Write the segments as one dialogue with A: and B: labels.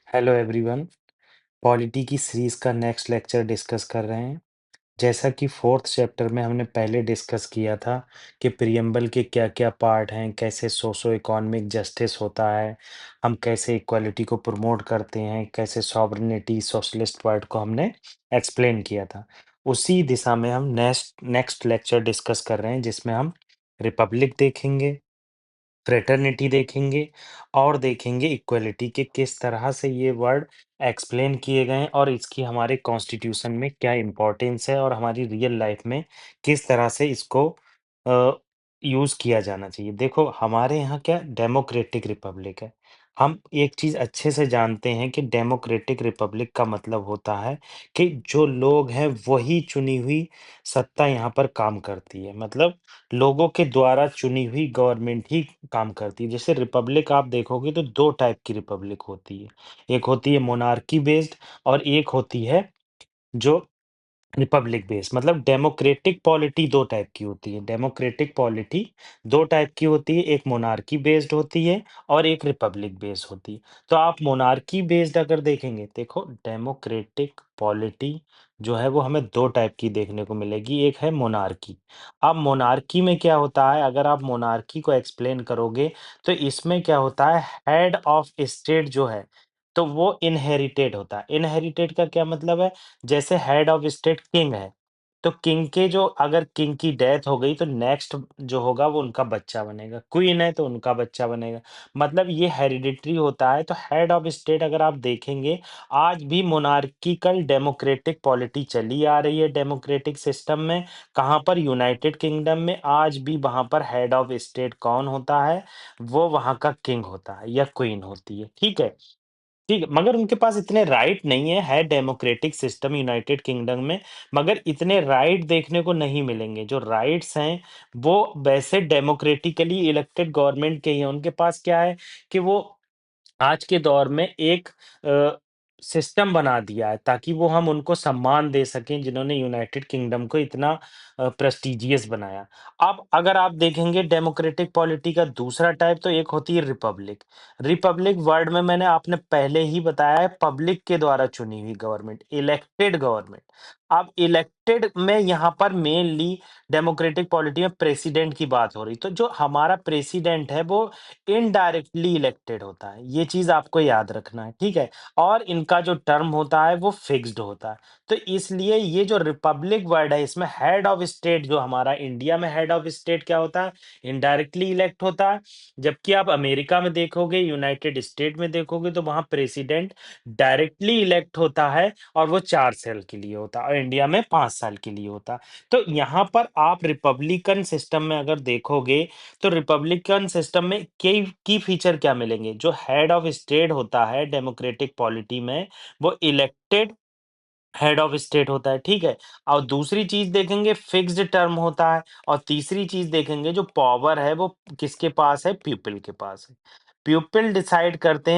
A: Hello everyone. Polity की series का next lecture discuss कर रहे हैं। जैसा कि फोर्थ चैप्टर में हमने पहले डिस्कस किया था कि प्रियम्बल के क्या क्या पार्ट हैं, कैसे सोशो इकोनॉमिक जस्टिस होता है, हम कैसे इक्वालिटी को प्रमोट करते हैं, कैसे सॉवरेनिटी सोशलिस्ट पार्ट को हमने एक्सप्लेन किया था। उसी दिशा में हम नेक्स्ट नेक्स्ट लेक्चर डिस्कस कर रहे हैं, जिसमें हम रिपब्लिक देखेंगे, फ्रेटर्निटी देखेंगे और देखेंगे इक्वलिटी के किस तरह से ये वर्ड एक्सप्लेन किए गए हैं और इसकी हमारे कॉन्स्टिट्यूशन में क्या इम्पोर्टेंस है और हमारी रियल लाइफ में किस तरह से इसको यूज़ किया जाना चाहिए। देखो, हमारे यहाँ क्या डेमोक्रेटिक रिपब्लिक है। हम एक चीज़ अच्छे से जानते हैं कि डेमोक्रेटिक रिपब्लिक का मतलब होता है कि जो लोग हैं वही चुनी हुई सत्ता यहाँ पर काम करती है। मतलब लोगों के द्वारा चुनी हुई गवर्नमेंट ही काम करती है। जैसे रिपब्लिक आप देखोगे तो 2 टाइप की रिपब्लिक होती है। एक होती है मोनार्की बेस्ड और एक होती है जो रिपब्लिक बेस्ड। मतलब डेमोक्रेटिक पॉलिटी 2 टाइप की होती है। डेमोक्रेटिक पॉलिटी 2 टाइप की होती है, एक मोनार्की बेस्ड होती है और एक रिपब्लिक बेस्ड होती है। तो आप मोनार्की बेस्ड अगर देखेंगे, देखो डेमोक्रेटिक पॉलिटी जो है वो हमें 2 टाइप की देखने को मिलेगी, एक है मोनार्की। अब मोनार्की में क्या होता है, अगर आप मोनार्की को एक्सप्लेन करोगे तो इसमें क्या होता है, हेड ऑफ स्टेट जो है, तो वो इनहेरिटेड होता है। इनहेरिटेड का क्या मतलब है, जैसे हेड ऑफ स्टेट किंग है, तो किंग के जो अगर किंग की डेथ हो गई तो नेक्स्ट जो होगा वो उनका बच्चा बनेगा। क्वीन है तो उनका बच्चा बनेगा। मतलब ये हेरिडिटरी होता है। तो हेड ऑफ स्टेट अगर आप देखेंगे, आज भी मोनार्किकल डेमोक्रेटिक पॉलिटी चली आ रही है डेमोक्रेटिक सिस्टम में। कहाँ पर? यूनाइटेड किंगडम में आज भी वहाँ पर हेड ऑफ स्टेट कौन होता है? वो वहाँ का किंग होता है या क्वीन होती है। ठीक है? ठीक है, मगर उनके पास इतने राइट नहीं है डेमोक्रेटिक सिस्टम यूनाइटेड किंगडम में, मगर इतने राइट देखने को नहीं मिलेंगे। जो राइट्स हैं, वो वैसे डेमोक्रेटिकली इलेक्टेड गवर्नमेंट के ही हैं। उनके पास क्या है कि वो आज के दौर में एक सिस्टम बना दिया है ताकि वो हम उनको सम्मान दे सकें जिन्होंने यूनाइटेड किंगडम को इतना प्रेस्टिजियस बनाया। अब अगर आप देखेंगे डेमोक्रेटिक पॉलिटी का दूसरा टाइप, तो एक होती है रिपब्लिक। रिपब्लिक वर्ड में मैंने आपने पहले ही बताया है, पब्लिक के द्वारा चुनी हुई गवर्नमेंट, इलेक्टेड गवर्नमेंट। अब इलेक्टेड में यहाँ पर मेनली डेमोक्रेटिक पॉलिटी में प्रेसिडेंट की बात हो रही। तो जो हमारा प्रेसिडेंट है वो इनडायरेक्टली इलेक्टेड होता है, ये चीज़ आपको याद रखना है, ठीक है? और इनका जो टर्म होता है वो फिक्स्ड होता है। तो इसलिए ये जो रिपब्लिक वर्ड है, इसमें हेड ऑफ स्टेट जो हमारा इंडिया में हेड ऑफ स्टेट क्या होता है? इनडायरेक्टली इलेक्ट होता है। जबकि आप अमेरिका में देखोगे, यूनाइटेड स्टेट में देखोगे तो वहाँ प्रेसिडेंट डायरेक्टली इलेक्ट होता है और वो 4 साल के लिए होता है और इंडिया में 5 साल के लिए होता है। तो यहाँ पर आप रिपब्लिकन सिस्टम में अगर देखोगे तो रिपब्लिकन सिस्टम में की फीचर क्या मिलेंगे? जो हेड ऑफ स्टेट होता है डेमोक्रेटिक पॉलिटी में, वो इलेक्टेड हेड ऑफ स्टेट होता है, ठीक है? और दूसरी चीज़ देखेंगे, फिक्स्ड टर्म होता है। और तीसरी चीज़ देखेंगे, जो पावर है वो किसके पास है? पीपल के पास है। पीपल डिसाइड करते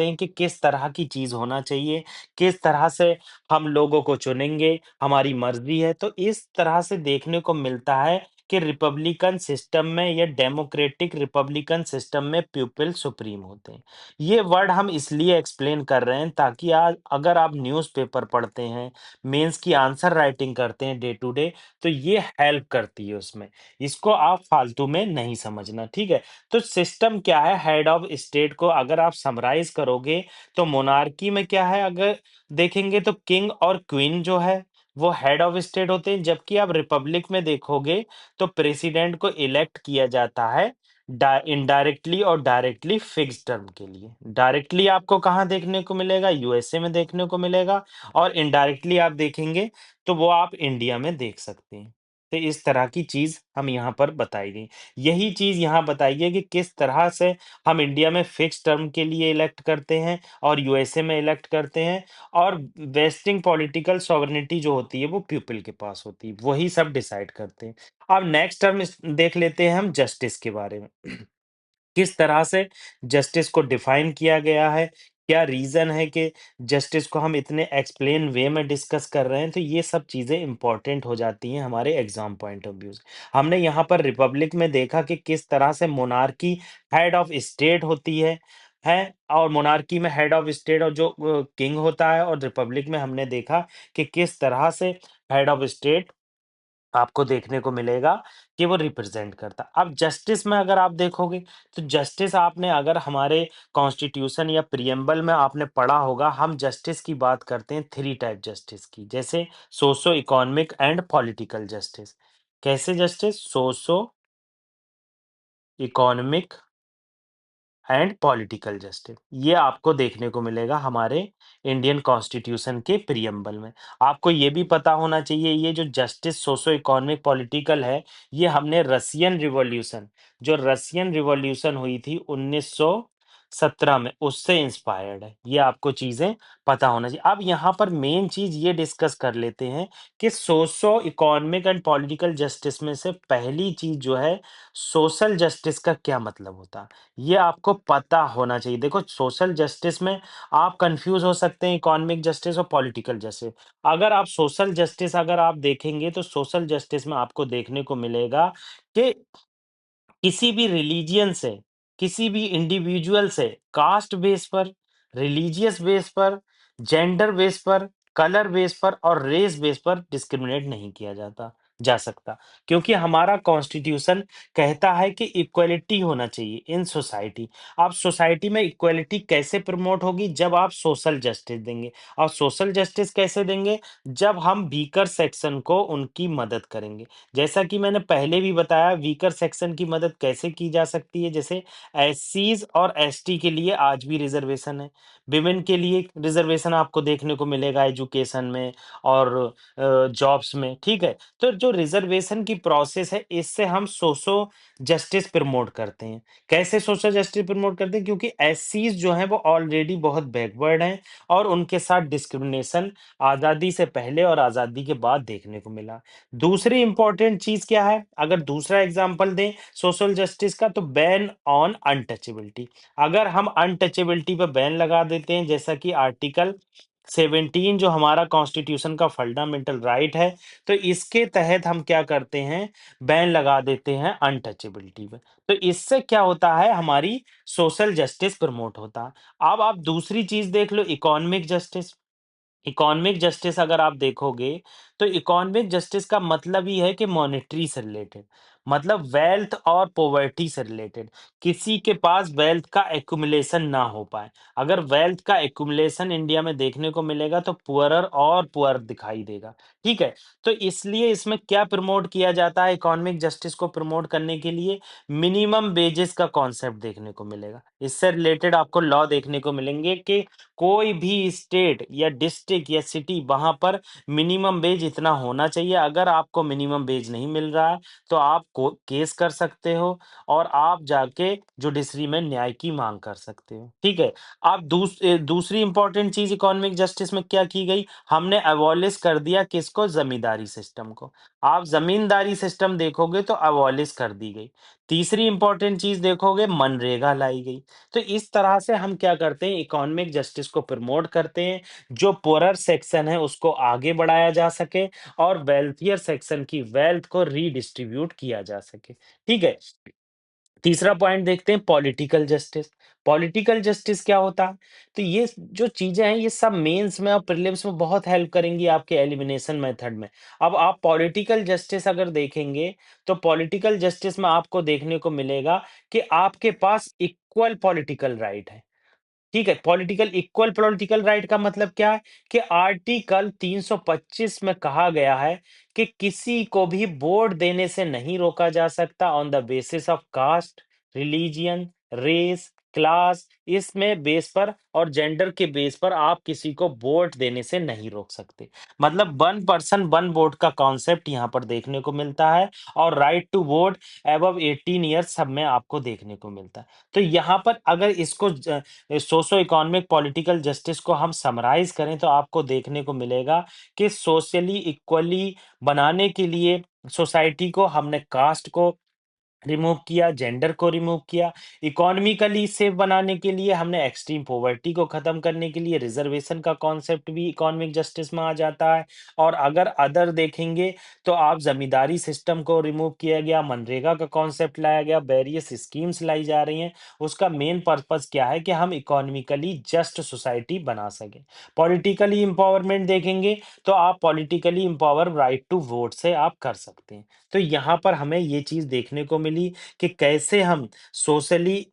A: हैं कि किस तरह की चीज़ होना चाहिए, किस तरह से हम लोगों को चुनेंगे, हमारी मर्ज़ी है। तो इस तरह से देखने को मिलता है कि रिपब्लिकन सिस्टम में या डेमोक्रेटिक रिपब्लिकन सिस्टम में पीपल सुप्रीम होते हैं। ये वर्ड हम इसलिए एक्सप्लेन कर रहे हैं ताकि आज अगर आप न्यूज़पेपर पढ़ते हैं, मेंस की आंसर राइटिंग करते हैं डे टू डे, तो ये हेल्प करती है उसमें। इसको आप फालतू में नहीं समझना, ठीक है? तो सिस्टम क्या है हेड ऑफ स्टेट को अगर आप समराइज करोगे, तो मोनार्की में क्या है, अगर देखेंगे तो किंग और क्वीन जो है वो हेड ऑफ स्टेट होते हैं। जबकि आप रिपब्लिक में देखोगे तो प्रेसिडेंट को इलेक्ट किया जाता है इनडायरेक्टली और डायरेक्टली फिक्स टर्म के लिए। डायरेक्टली आपको कहाँ देखने को मिलेगा? यूएसए में देखने को मिलेगा। और इनडायरेक्टली आप देखेंगे तो वो आप इंडिया में देख सकते हैं। तो इस तरह की चीज हम यहाँ पर बताई गई। यही चीज यहाँ बताई है कि किस तरह से हम इंडिया में फिक्स टर्म के लिए इलेक्ट करते हैं और यूएसए में इलेक्ट करते हैं। और वेस्टिंग पॉलिटिकल सॉवरेनिटी जो होती है वो पीपल के पास होती है, वही सब डिसाइड करते हैं। अब नेक्स्ट टर्म देख लेते हैं हम जस्टिस के बारे में। किस तरह से जस्टिस को डिफाइन किया गया है, क्या रीज़न है कि जस्टिस को हम इतने एक्सप्लेन वे में डिस्कस कर रहे हैं, तो ये सब चीज़ें इम्पोर्टेंट हो जाती हैं हमारे एग्ज़ाम पॉइंट ऑफ व्यू से। हमने यहाँ पर रिपब्लिक में देखा कि किस तरह से मोनार्की हेड ऑफ स्टेट होती है, हैं, और मोनार्की में हेड ऑफ स्टेट और जो किंग होता है, और रिपब्लिक में हमने देखा कि किस तरह से हेड ऑफ स्टेट आपको देखने को मिलेगा कि वो रिप्रेजेंट करता। अब जस्टिस में अगर आप देखोगे, तो जस्टिस आपने अगर हमारे कॉन्स्टिट्यूशन या प्रियम्बल में आपने पढ़ा होगा, हम जस्टिस की बात करते हैं 3 टाइप जस्टिस की, जैसे socio economic and political justice. कैसे justice? Socio economic and political justice, ये आपको देखने को मिलेगा हमारे इंडियन कॉन्स्टिट्यूशन के प्रियम्बल में। आपको ये भी पता होना चाहिए, ये जो जस्टिस सोशो इकोनॉमिक पॉलिटिकल है, ये हमने रसियन रिवॉल्यूशन, जो रसियन रिवॉल्यूशन हुई थी 1917 में, उससे इंस्पायर्ड है। ये आपको चीजें पता होना चाहिए। अब यहाँ पर मेन चीज ये डिस्कस कर लेते हैं कि socio economic and political justice में से पहली चीज जो है, सोशल जस्टिस का क्या मतलब होता है, ये आपको पता होना चाहिए। देखो, सोशल जस्टिस में आप कंफ्यूज हो सकते हैं इकोनॉमिक जस्टिस और पॉलिटिकल जस्टिस। अगर आप सोशल जस्टिस अगर आप देखेंगे, तो सोशल जस्टिस में आपको देखने को मिलेगा कि किसी भी रिलीजियन से, किसी भी इंडिविजुअल से कास्ट बेस पर, रिलीजियस बेस पर, जेंडर बेस पर, कलर बेस पर और रेस बेस पर डिस्क्रिमिनेट नहीं किया जाता जा सकता, क्योंकि हमारा कॉन्स्टिट्यूशन कहता है कि इक्वलिटी होना चाहिए इन सोसाइटी। अब सोसाइटी में इक्वलिटी कैसे प्रमोट होगी? जब आप सोशल जस्टिस देंगे। और सोशल जस्टिस कैसे देंगे? जब हम वीकर सेक्शन को उनकी मदद करेंगे। जैसा कि मैंने पहले भी बताया, वीकर सेक्शन की मदद कैसे की जा सकती है, जैसे एससीज और एसटी के लिए आज भी रिजर्वेशन है, विमेन के लिए रिजर्वेशन आपको देखने को मिलेगा एजुकेशन में और जॉब्स में, ठीक है। तो जो रिजर्वेशन की प्रोसेस है, इससे हम सोशो जस्टिस प्रमोट करते हैं। कैसे सोशल जस्टिस प्रमोट करते हैं? क्योंकि एससीज जो हैं वो ऑलरेडी बहुत बैकवर्ड हैं, और उनके साथ डिस्क्रिमिनेशन आज़ादी से पहले और आज़ादी के बाद देखने को मिला। दूसरी इंपॉर्टेंट चीज क्या है? अगर दूसरा एग्जांपल दें सोशल जस्टिस का, तो बैन ऑन अनटचेबिलिटी। अगर हम अनटचेबिलिटी पर बैन लगा देते हैं, जैसा कि आर्टिकल 17 जो हमारा कॉन्स्टिट्यूशन का फंडामेंटल राइट है, तो इसके तहत हम क्या करते हैं? बैन लगा देते हैं अनटचेबिलिटी पे। तो इससे क्या होता है? हमारी सोशल जस्टिस प्रमोट होता है। अब आप दूसरी चीज देख लो, इकोनॉमिक जस्टिस। इकोनॉमिक जस्टिस अगर आप देखोगे, तो इकोनॉमिक जस्टिस का मतलब ही है कि मॉनेटरी से रिलेटेड, मतलब वेल्थ और पॉवर्टी से रिलेटेड। किसी के पास वेल्थ का एक्युमुलेशन ना हो पाए। अगर वेल्थ का एक्युमुलेशन इंडिया में देखने को मिलेगा, तो पुअरर और पुअर दिखाई देगा, ठीक है। तो इसलिए इसमें क्या प्रमोट किया जाता है इकोनॉमिक जस्टिस को प्रमोट करने के लिए? मिनिमम वेजेस का कॉन्सेप्ट देखने को मिलेगा। इससे रिलेटेड आपको लॉ देखने को मिलेंगे कि कोई भी स्टेट या डिस्ट्रिक्ट या सिटी, वहां पर मिनिमम वेज इतना होना चाहिए। अगर आपको मिनिमम वेज नहीं मिल रहा है, तो आप केस कर सकते हो, और आप जाके जुडिशरी में न्याय की मांग कर सकते हो, ठीक है। आप दूसरी इंपॉर्टेंट चीज इकोनॉमिक जस्टिस में क्या की गई? हमने अबॉलिश कर दिया किसको? जमींदारी सिस्टम को। आप जमींदारी सिस्टम देखोगे तो अबॉलिश कर दी गई। तीसरी इंपॉर्टेंट चीज देखोगे, मनरेगा लाई गई। तो इस तरह से हम क्या करते हैं? इकोनॉमिक जस्टिस को प्रमोट करते हैं, जो पुअरर सेक्शन है उसको आगे बढ़ाया जा सके, और वेल्थियर सेक्शन की वेल्थ को रीडिस्ट्रीब्यूट किया जा सके, ठीक है। तीसरा पॉइंट देखते हैं, पॉलिटिकल जस्टिस। पॉलिटिकल जस्टिस क्या होता है? तो ये जो चीजें हैं, ये सब मेंस में और प्रीलिम्स में बहुत हेल्प करेंगी आपके एलिमिनेशन मेथड में। अब आप पॉलिटिकल जस्टिस अगर देखेंगे, तो पॉलिटिकल जस्टिस में आपको देखने को मिलेगा कि आपके पास इक्वल पॉलिटिकल राइट है, ठीक है। इक्वल पॉलिटिकल राइट का मतलब क्या है? कि आर्टिकल 325 में कहा गया है कि किसी को भी वोट देने से नहीं रोका जा सकता on the basis of caste, religion, race, class, इसमें बेस पर और जेंडर के बेस पर आप किसी को वोट देने से नहीं रोक सकते। मतलब वन पर्सन वन वोट का कॉन्सेप्ट यहाँ पर देखने को मिलता है, और right to vote above 18 years सब में आपको देखने को मिलता है। तो यहाँ पर अगर इसको सोशो इकोनॉमिक पॉलिटिकल जस्टिस को हम समराइज करें, तो आपको देखने को मिलेगा कि सोशली इक्वली बनाने के लिए सोसाइटी को हमने कास्ट को रिमूव किया, जेंडर को रिमूव किया, इकोनॉमिकली सेफ बनाने के लिए हमने एक्सट्रीम पॉवर्टी को खत्म करने के लिए रिजर्वेशन का कॉन्सेप्ट भी इकोनॉमिक जस्टिस में आ जाता है। और अगर अदर देखेंगे तो आप जमींदारी सिस्टम को रिमूव किया गया, मनरेगा का कॉन्सेप्ट लाया गया, वेरियस स्कीम्स लाई जा रही हैं। उसका मेन पर्पस क्या है कि हम इकोनॉमिकली जस्ट सोसाइटी बना सकें। पॉलिटिकली एम्पावरमेंट देखेंगे तो आप politically empower right to vote से आप कर सकते हैं। तो यहाँ पर हमें ये चीज़ देखने को मिली कि कैसे हम सोशली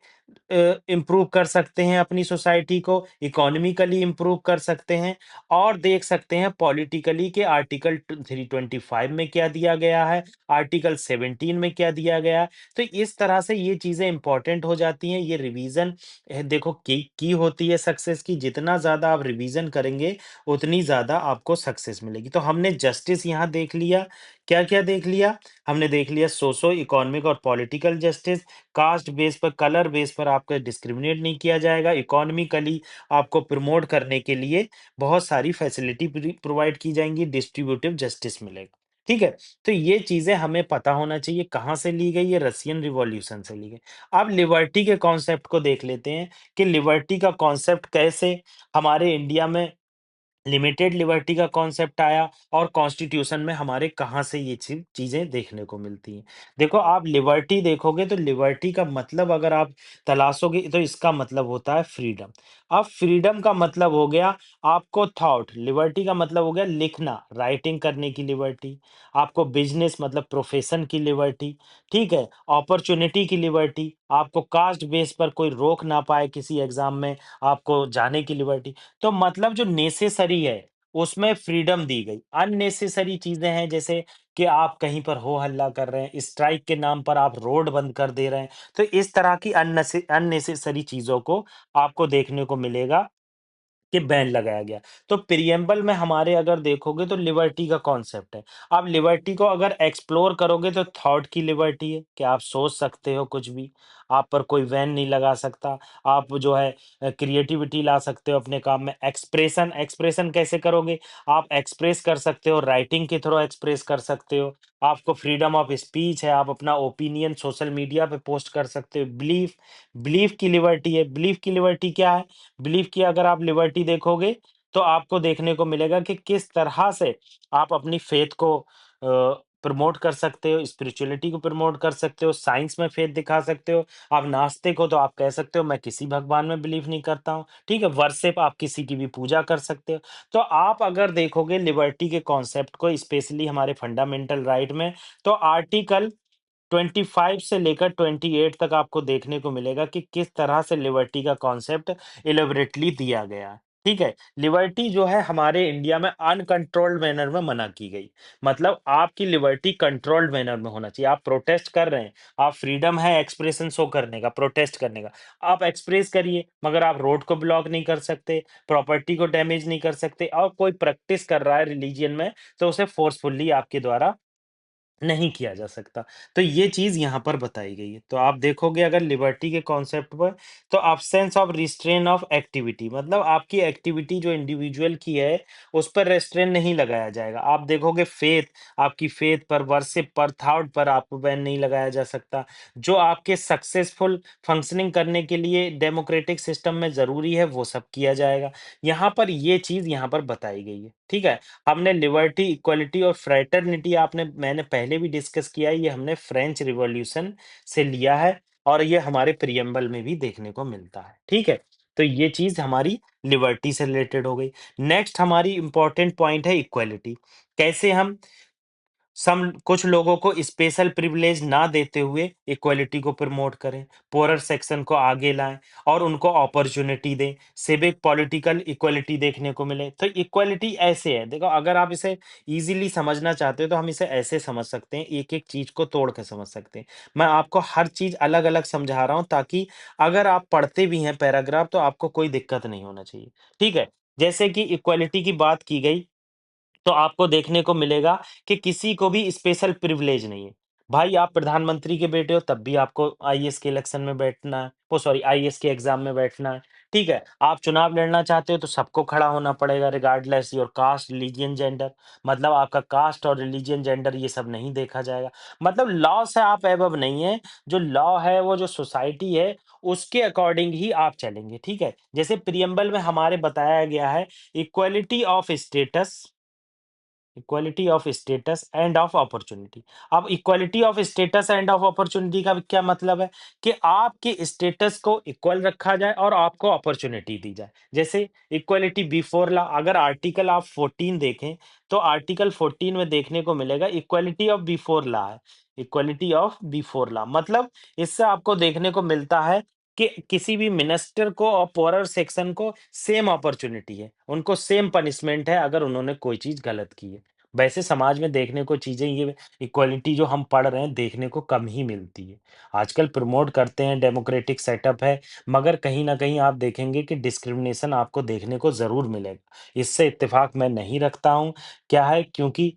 A: इम्प्रूव कर सकते हैं अपनी सोसाइटी को, इकोनॉमिकली इम्प्रूव कर सकते हैं और देख सकते हैं पॉलिटिकली के आर्टिकल 325 में क्या दिया गया है, आर्टिकल 17 में क्या दिया गया है। तो इस तरह से ये चीज़ें इंपॉर्टेंट हो जाती हैं। ये रिवीजन देखो की होती है सक्सेस की। जितना ज़्यादा आप रिवीजन करेंगे उतनी ज़्यादा आपको सक्सेस मिलेगी। तो हमने जस्टिस यहाँ देख लिया। क्या क्या देख लिया? हमने देख लिया सोशो इकोनॉमिक और पॉलिटिकल जस्टिस। कास्ट बेस पर, कलर बेस पर आपका डिस्क्रिमिनेट नहीं किया जाएगा। इकोनॉमिकली आपको प्रमोट करने के लिए बहुत सारी फैसिलिटी प्रोवाइड की जाएंगी, डिस्ट्रीब्यूटिव जस्टिस मिलेगा। ठीक है, तो ये चीजें हमें पता होना चाहिए कहाँ से ली गई। ये रशियन रिवॉल्यूशन से ली गई। अब लिबर्टी के कॉन्सेप्ट को देख लेते हैं कि लिबर्टी का कॉन्सेप्ट कैसे हमारे इंडिया में लिमिटेड लिबर्टी का कॉन्सेप्ट आया और कॉन्स्टिट्यूशन में हमारे कहाँ से ये चीजें देखने को मिलती हैं। देखो, आप लिबर्टी देखोगे तो लिबर्टी का मतलब अगर आप तलाशोगे तो इसका मतलब होता है फ्रीडम। अब फ्रीडम का मतलब हो गया आपको थॉट, लिबर्टी का मतलब हो गया लिखना, राइटिंग करने की लिबर्टी। आपको बिजनेस मतलब प्रोफेशन की लिबर्टी। ठीक है, अपॉर्चुनिटी की लिबर्टी, आपको कास्ट बेस पर कोई रोक ना पाए किसी एग्जाम में आपको जाने की लिबर्टी। तो मतलब जो नेसेसरी है उसमें फ्रीडम दी गई। अननेसेसरी चीजें हैं जैसे कि आप कहीं पर हो हल्ला कर रहे हैं, स्ट्राइक के नाम पर आप रोड बंद कर दे रहे हैं। तो इस तरह की अननेसेसरी चीजों को आपको देखने को मिलेगा कि बैन लगाया गया। तो प्रिएम्बल में हमारे अगर देखोगे तो लिबर्टी का कॉन्सेप्ट है। आप लिबर्टी को अगर एक्सप्लोर करोगे तो थॉट की लिबर्टी है कि आप सोच सकते हो कुछ भी, आप पर कोई बैन नहीं लगा सकता। आप जो है क्रिएटिविटी ला सकते हो अपने काम में। एक्सप्रेशन, एक्सप्रेशन कैसे करोगे? आप एक्सप्रेस कर सकते हो, राइटिंग के थ्रू एक्सप्रेस कर सकते हो। आपको फ्रीडम ऑफ स्पीच है, आप अपना ओपिनियन सोशल मीडिया पे पोस्ट कर सकते हो। बिलीफ, बिलीफ की लिबर्टी है। बिलीफ की लिबर्टी क्या है? बिलीफ की अगर आप लिबर्टी देखोगे तो आपको देखने को मिलेगा कि किस तरह से आप अपनी फेथ को प्रमोट कर सकते हो, स्पिरिचुअलिटी को प्रमोट कर सकते हो, साइंस में फेथ दिखा सकते हो। आप नास्तिक हो तो आप कह सकते हो मैं किसी भगवान में बिलीव नहीं करता हूँ। ठीक है, वर्शिप, आप किसी की भी पूजा कर सकते हो। तो आप अगर देखोगे लिबर्टी के कॉन्सेप्ट को स्पेशली हमारे फंडामेंटल राइट में, तो आर्टिकल 25 से लेकर 28 तक आपको देखने को मिलेगा कि किस तरह से लिबर्टी का कॉन्सेप्ट इलेबोरेटली दिया गया है। ठीक है, लिबर्टी जो है हमारे इंडिया में अनकंट्रोल्ड मैनर में मना की गई। मतलब आपकी लिबर्टी कंट्रोल्ड मैनर में होना चाहिए। आप प्रोटेस्ट कर रहे हैं, आप फ्रीडम है एक्सप्रेशन शो करने का, प्रोटेस्ट करने का, आप एक्सप्रेस करिए, मगर आप रोड को ब्लॉक नहीं कर सकते, प्रॉपर्टी को डैमेज नहीं कर सकते। और कोई प्रैक्टिस कर रहा है रिलीजियन में तो उसे फोर्सफुली आपके द्वारा नहीं किया जा सकता। तो ये चीज़ यहाँ पर बताई गई है। तो आप देखोगे अगर लिबर्टी के कॉन्सेप्ट पर, तो absence of restrain of activity, मतलब आपकी एक्टिविटी जो इंडिविजुअल की है, उस पर रेस्ट्रेन नहीं लगाया जाएगा। आप देखोगे फेथ, आपकी फेथ पर, वर्शिप पर, थॉट पर आपको बैन नहीं लगाया जा सकता। जो आपके सक्सेसफुल फंक्शनिंग करने के लिए डेमोक्रेटिक सिस्टम में ज़रूरी है, वो सब किया जाएगा। यहाँ पर ये चीज़ यहाँ पर बताई गई है। ठीक है? हमने लिबर्टी, इक्वालिटी और फ्रैटर्निटी आपने मैंने पहले भी डिस्कस किया है, ये हमने फ्रेंच रिवॉल्यूशन से लिया है और ये हमारे प्रियम्बल में भी देखने को मिलता है। ठीक है? तो ये चीज़ हमारी लिबर्टी से रिलेटेड हो गई। नेक्स्ट हमारी इम्पोर्टेंट पॉइंट है इक्वालिटी। कैसे हम सम कुछ लोगों को स्पेशल प्रिविलेज ना देते हुए इक्वालिटी को प्रमोट करें, पुअरर सेक्शन को आगे लाएँ और उनको अपॉर्च्युनिटी दें, सिविक पॉलिटिकल इक्वालिटी देखने को मिले। तो इक्वालिटी ऐसे है, देखो अगर आप इसे ईज़िली समझना चाहते हो तो हम इसे ऐसे समझ सकते हैं, एक-एक चीज़ को तोड़ के समझ सकते हैं। मैं आपको हर चीज़ अलग-अलग समझा रहा हूँ ताकि अगर आप पढ़ते भी हैं पैराग्राफ तो आपको कोई दिक्कत नहीं होना चाहिए। ठीक है? जैसे कि इक्वालिटी की बात की गई तो आपको देखने को मिलेगा कि किसी को भी स्पेशल प्रिविलेज नहीं है। भाई आप प्रधानमंत्री के बेटे हो तब भी आपको आईएएस के इलेक्शन में बैठना है, ओ सॉरी आईएएस के एग्ज़ाम में बैठना है। ठीक है? आप चुनाव लड़ना चाहते हो तो सबको खड़ा होना पड़ेगा regardless your cast, religion, gender. मतलब आपका कास्ट और रिलीजन, जेंडर ये सब नहीं देखा जाएगा। मतलब लॉ से आप अबव नहीं है, जो लॉ है वो जो सोसाइटी है उसके अकॉर्डिंग ही आप चलेंगे, ठीक है? जैसे प्रिएम्बल में हमारे बताया गया है equality of status, equality of status and of opportunity. अब equality of status and of opportunity का क्या मतलब है कि आपके स्टेटस को इक्वल रखा जाए और आपको अपॉर्चुनिटी दी जाए। जैसे इक्वालिटी बिफोर लॉ, अगर आर्टिकल आप 14 देखें तो आर्टिकल 14 में देखने को मिलेगा इक्वालिटी ऑफ बिफोर लॉ है। इक्वालिटी ऑफ बिफोर लॉ मतलब इससे आपको देखने को मिलता है कि किसी भी मिनिस्टर को और पोअरर सेक्शन को सेम अपॉर्चुनिटी है, उनको सेम पनिशमेंट है अगर उन्होंने कोई चीज गलत की है। वैसे समाज में देखने को चीज़ें ये इक्वालिटी जो हम पढ़ रहे हैं देखने को कम ही मिलती है। आजकल प्रमोट करते हैं डेमोक्रेटिक सेटअप है, मगर कहीं न कहीं आप देखेंगे कि डिस्क्रिमिनेशन आपको देखने को ज़रूर मिलेगा। इससे इत्तेफ़ाक मैं नहीं रखता हूँ। क्या है क्योंकि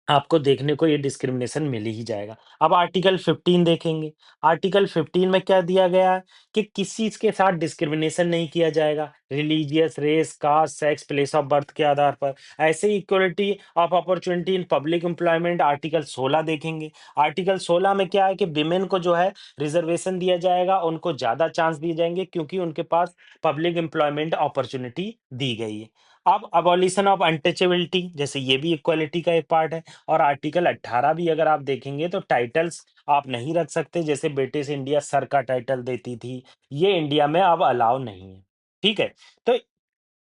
A: आपको देखने को ये डिस्क्रिमिनेशन मिल ही जाएगा। अब आर्टिकल 15 देखेंगे, आर्टिकल 15 में क्या दिया गया है कि किसी के साथ डिस्क्रिमिनेशन नहीं किया जाएगा, religious, race, caste, sex, place of birth के आधार पर। ऐसे ही equality of opportunity in public employment article 16 देखेंगे। आर्टिकल 16 में क्या है कि विमेन को जो है रिज़र्वेशन दिया जाएगा, उनको ज़्यादा चांस दिए जाएँगे क्योंकि उनके पास पब्लिक एम्प्लॉयमेंट अपॉर्च्युनिटी दी गई है। अब अबॉलिशन ऑफ अनटचेबिलिटी जैसे ये भी इक्वालिटी का एक पार्ट है। और आर्टिकल 18 भी अगर आप देखेंगे तो टाइटल्स आप नहीं रख सकते, जैसे ब्रिटिश इंडिया सर का टाइटल देती थी, ये इंडिया में अब अलाउ नहीं है। ठीक है? तो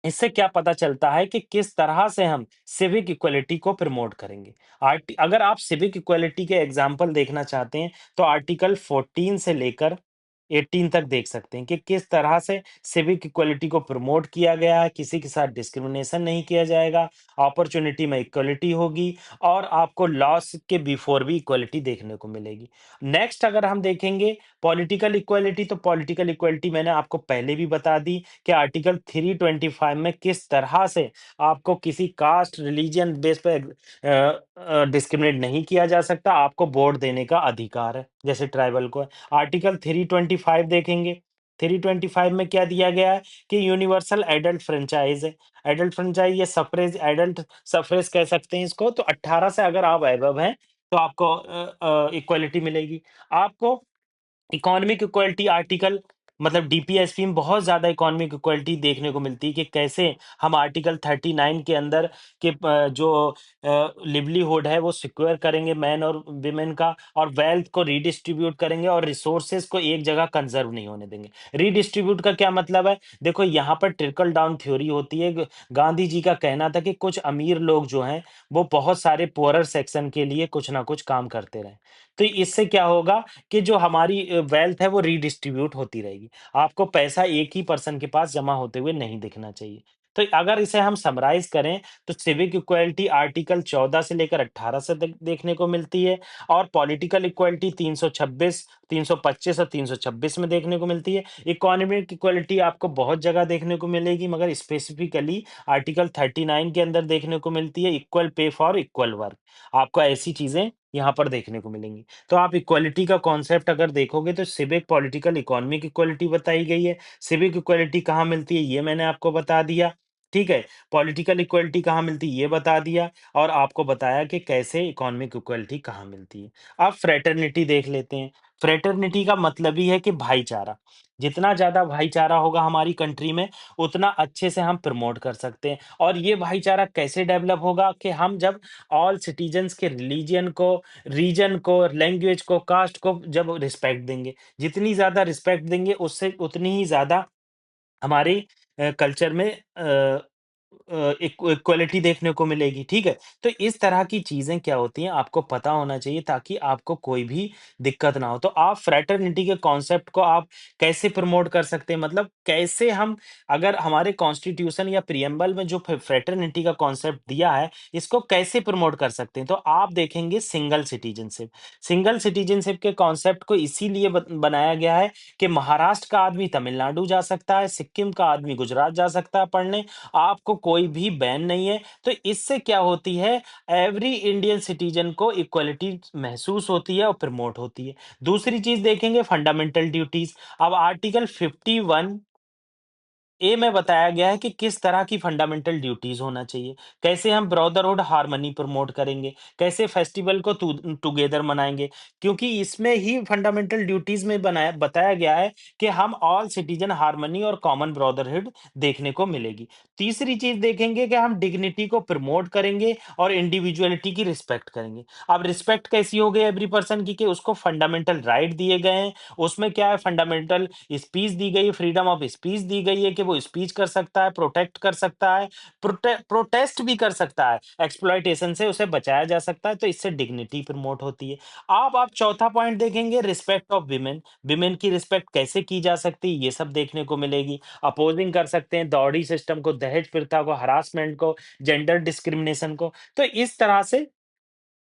A: इससे क्या पता चलता है कि किस तरह से हम सिविक इक्वालिटी को प्रमोट करेंगे। अगर आप सिविक इक्वालिटी के एग्जाम्पल देखना चाहते हैं, तो आर्टिकल 14 से लेकर 18 तक देख सकते हैं कि किस तरह से सिविक इक्वालिटी को प्रमोट किया गया है, किसी के साथ डिस्क्रिमिनेशन नहीं किया जाएगा, अपॉर्च्युनिटी में इक्वालिटी होगी और आपको लॉस के बिफोर भी इक्वालिटी देखने को मिलेगी। नेक्स्ट अगर हम देखेंगे पॉलिटिकल इक्वालिटी, तो पॉलिटिकल इक्वालिटी मैंने आपको पहले भी बता दी कि आर्टिकल 325 में किस तरह से आपको किसी कास्ट, रिलीजन बेस पे डिस्क्रिमिनेट नहीं किया जा सकता, आपको वोट देने का अधिकार है, जैसे ट्राइबल को है। आर्टिकल 325 देखेंगे, 325 में क्या दिया गया है कि यूनिवर्सल एडल्ट फ्रेंचाइज़ है। एडल्ट फ्रेंचाइज़ या सफ़्रेज एडल्ट सफ़्रेज कह सकते हैं इसको, तो 18 से अगर आप अबव हैं, तो आपको इक्वालिटी मिलेगी। आपको इकोनॉमिक इक्वालिटी आर्टिकल मतलब डीपीएसपी में बहुत ज़्यादा इकोनॉमिक इक्वालिटी देखने को मिलती है कि कैसे हम आर्टिकल 39 के अंदर के जो लिवलीहुड है वो सिक्योर करेंगे मैन और विमेन का, और वेल्थ को रीडिस्ट्रीब्यूट करेंगे और रिसोर्सेज को एक जगह कंजर्व नहीं होने देंगे। रीडिस्ट्रीब्यूट का क्या मतलब है? देखो यहाँ पर ट्रिकल डाउन थ्योरी होती है। गांधी जी का कहना था कि कुछ अमीर लोग जो हैं वो बहुत सारे पुअरर सेक्शन के लिए कुछ ना कुछ काम करते रहे। तो इससे क्या होगा कि जो हमारी वेल्थ है वो रीडिस्ट्रीब्यूट होती रहेगी। आपको पैसा एक ही पर्सन के पास जमा होते हुए नहीं दिखना चाहिए। तो अगर इसे हम समराइज़ करें तो सिविक इक्वालिटी आर्टिकल 14 से लेकर 18 से देखने को मिलती है और पॉलिटिकल इक्वालिटी 326, 325 और 326 में देखने को मिलती है। इकोनॉमिक इक्वालिटी आपको बहुत जगह देखने को मिलेगी, मगर स्पेसिफिकली आर्टिकल 39 के अंदर देखने को मिलती है, equal pay for equal work. आपको ऐसी चीज़ें यहाँ पर देखने को मिलेंगी। तो आप इक्वालिटी का कॉन्सेप्ट अगर देखोगे तो सिविक, पॉलिटिकल, इकोनॉमिक इक्वालिटी बताई गई है। सिविक इक्वालिटी कहाँ मिलती है ये मैंने आपको बता दिया, ठीक है? पॉलिटिकल इक्वालिटी कहाँ मिलती है ये बता दिया और आपको बताया कि कैसे इकोनॉमिक इक्वालिटी कहाँ मिलती है। अब फ्रैटर्निटी देख लेते हैं। फ्रैटर्निटी का मतलब ही है कि भाईचारा। जितना ज़्यादा भाईचारा होगा हमारी कंट्री में, उतना अच्छे से हम प्रमोट कर सकते हैं और ये भाईचारा कैसे डेवलप होगा कि हम जब ऑल सिटिज़न्स के रिलिजन को, रीजन को, लैंग्वेज को, कास्ट को जब रिस्पेक्ट देंगे। जितनी ज़्यादा रिस्पेक्ट देंगे उससे उतनी ही ज़्यादा हमारे कल्चर में इक्वालिटी देखने को मिलेगी, ठीक है? तो इस तरह की चीज़ें क्या होती हैं आपको पता होना चाहिए ताकि आपको कोई भी दिक्कत ना हो। तो आप फ्रैटरनिटी के कॉन्सेप्ट को आप कैसे प्रमोट कर सकते हैं? मतलब कैसे हम, अगर हमारे कॉन्स्टिट्यूशन या प्रिएम्बल में जो फ्रैटरनिटी का कॉन्सेप्ट दिया है, इसको कैसे प्रमोट कर सकते हैं? तो आप देखेंगे सिंगल सिटीज़नशिप। सिंगल सिटीज़नशिप के कॉन्सेप्ट को इसीलिए बनाया गया है कि महाराष्ट्र का आदमी तमिलनाडु जा सकता है, सिक्किम का आदमी गुजरात जा सकता है पढ़ने, आपको कोई भी बैन नहीं है। तो इससे क्या होती है, एवरी इंडियन सिटीज़न को इक्वालिटी महसूस होती है और प्रमोट होती है। दूसरी चीज़ देखेंगे फंडामेंटल ड्यूटीज़। अब आर्टिकल 51 ए में बताया गया है कि किस तरह की फंडामेंटल ड्यूटीज होना चाहिए, कैसे हम ब्रदरहुड हार्मनी प्रमोट करेंगे, कैसे फेस्टिवल को टुगेदर मनाएंगे, क्योंकि इसमें ही फंडामेंटल ड्यूटीज में बनाया बताया गया है कि हम ऑल सिटीजन हार्मनी और कॉमन ब्रदरहुड देखने को मिलेगी। तीसरी चीज देखेंगे कि हम डिग्निटी को प्रमोट करेंगे और इंडिविजुअलिटी की रिस्पेक्ट करेंगे। अब रिस्पेक्ट कैसी हो गई एवरी पर्सन की, कि उसको फंडामेंटल राइट दिए गए हैं। उसमें क्या है, फंडामेंटल स्पीच दी गई है, फ्रीडम ऑफ स्पीच दी गई है कि वो स्पीच कर सकता है, प्रोटेक्ट कर सकता है, प्रोटेस्ट भी कर सकता है, एक्सप्लॉइटेशन से उसे बचाया जा सकता है, तो इससे डिग्निटी प्रमोट होती है। अब आप चौथा पॉइंट देखेंगे, रिस्पेक्ट ऑफ विमेन। विमेन की रिस्पेक्ट कैसे की जा सकती है, ये सब देखने को मिलेगी। अपोजिंग कर सकते हैं दौड़ी सिस्टम को, दहेज प्रथा को, हरासमेंट को, जेंडर डिस्क्रिमिनेशन को। तो इस तरह से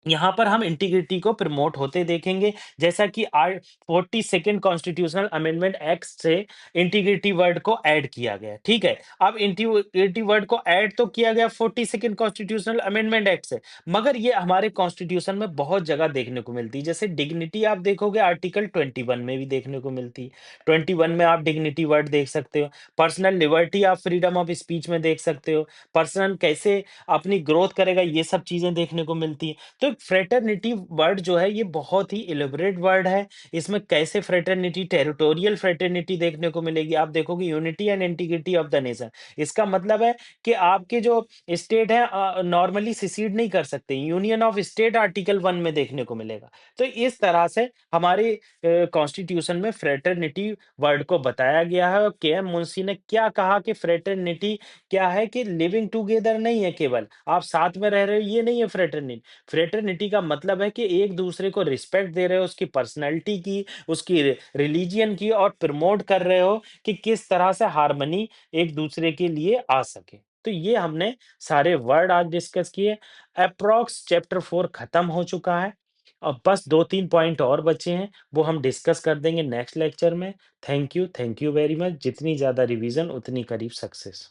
A: यहाँ पर हम इंटीग्रिटी को प्रमोट होते देखेंगे, जैसा कि art 42nd constitutional amendment act से इंटीग्रिटी वर्ड को ऐड किया गया है, ठीक है। अब इंटीग्रिटी वर्ड को ऐड तो किया गया 42nd कॉन्स्टिट्यूशनल अमेंडमेंट एक्ट से, मगर ये हमारे कॉन्स्टिट्यूशन में बहुत जगह देखने को मिलती है। जैसे डिग्निटी आप देखोगे आर्टिकल 21 में भी देखने को मिलती है। 21 में आप डिग्निटी वर्ड देख सकते हो। पर्सनल लिबर्टी आप फ्रीडम ऑफ स्पीच में देख सकते हो। पर्सन कैसे अपनी ग्रोथ करेगा, ये सब चीजें देखने को मिलती है। तो फ्रेटर्निटी वर्ड जो है ये बहुत ही इलेबोरेट वर्ड है। इसमें कैसे फ्रेटर्निटी, टेरिटोरियल फ्रेटर्निटी देखने को मिलेगी। आप देखोगे unity and integrity of the nation. इसका मतलब है कि आपके जो स्टेट है नॉर्मली सिसीड नहीं कर सकते। यूनियन ऑफ स्टेट आर्टिकल 1 में देखने को मिलेगा। तो इस तरह से हमारे कॉन्स्टिट्यूशन में फ्रेटर्निटी वर्ड को बताया गया है। और के एम मुंशी ने क्या कहा कि फ्रेटर्निटी क्या है, कि लिविंग टुगेदर नहीं है, केवल आप साथ में रह रहे हो ये नहीं है फ्रेटर्निटी। फ्रेटर्निटी का मतलब है कि एक दूसरे को रिस्पेक्ट दे रहे हो, उसकी पर्सनैलिटी की, उसकी रिलीजियन की, और प्रमोट कर रहे हो कि किस तरह से हार्मनी एक दूसरे के लिए आ सके। तो ये हमने सारे वर्ड आज डिस्कस किए। अप्रॉक्स चैप्टर 4 खत्म हो चुका है। अब बस 2-3 पॉइंट और बचे हैं, वो हम डिस्कस कर देंगे नेक्स्ट लेक्चर में। Thank you very much. जितनी ज़्यादा रिवीजन उतनी करीब सक्सेस।